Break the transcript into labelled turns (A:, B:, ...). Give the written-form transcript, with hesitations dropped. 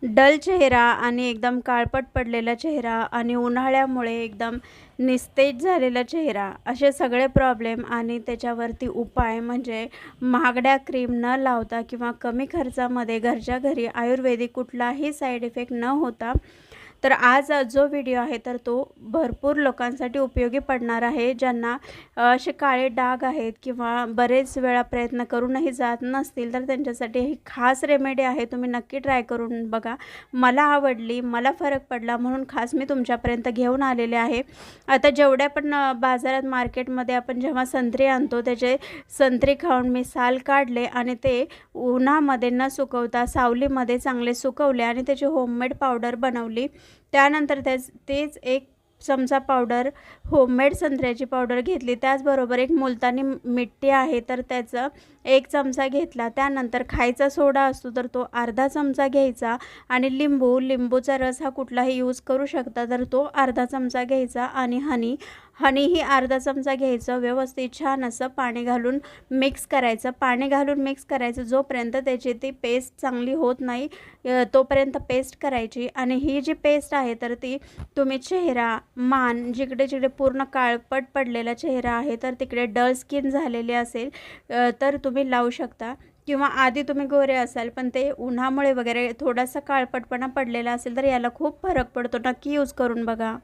A: Dull चेहरा आणि एकदम काळपट पडलेला चेहरा आणि उन्हाळ्यामुळे एकदम निस्तेज झालेला चेहरा, असे सगळे प्रॉब्लेम आणि त्याच्यावरती उपाय म्हणजे महागड्या क्रीम न लावता किंवा कमी खर्चामध्ये घरच्या घरी आयुर्वेदिक कुठलाही साईड इफेक्ट न होता, तर आज जो व्हिडिओ आहे तर तो भरपूर लोकांसाठी उपयोगी पडणार आहे. ज्यांना असे काळे डाग आहेत किंवा बरेच वेळा प्रयत्न करूनही जात नसतील, तर त्यांच्यासाठी ही खास रेमेडी आहे. तुम्ही नक्की ट्राय करून बघा. मला आवडली, मला फरक पडला म्हणून खास मी तुमच्यापर्यंत घेऊन आलेले आहे. आता जेवढ्या पण बाजारात मार्केटमध्ये आपण जेव्हा संत्री आणतो, त्याचे संत्री खाऊन मी साल काढले आणि ते उन्हामध्ये न सुकवता सावलीमध्ये चांगले सुकवले आणि त्याची होममेड पावडर बनवली. त्यानंतर तेच एक चमचा पावडर होममेड संत्र्याची पावडर घेतली. त्याचबरोबर एक मुलतानी मिट्टी आहे तर त्याचं 1 चमचा घेतला. त्यानंतर खायचा सोडा असतो तर तो अर्धा चमचा घ्यायचा आणि लिंबूचा रस हा कुठलाही यूज करू शकता तर तो अर्धा चमचा घ्यायचा आणि हनीही अर्धा चमचा घ्यायचं. व्यवस्थित छान असं पाणी घालून मिक्स करायचं. पाणी घालून मिक्स करायचं जोपर्यंत त्याची ती पेस्ट चांगली होत नाही तोपर्यंत पेस्ट करायची. आणि ही जी पेस्ट आहे तर ती तुम्ही चेहरा, मान, जिकडे जिकडे पूर्ण काळपट पडलेला चेहरा आहे तर तिकडे डल स्किन झालेली असेल तर तुम्ही लावू शकता. किंवा आधी तुम्ही गोरे असाल पण ते उन्हामुळे वगैरे थोडासा काळपटपणा पडलेला असेल तर याला खूप फरक पडतो. नक्की यूज करून बघा.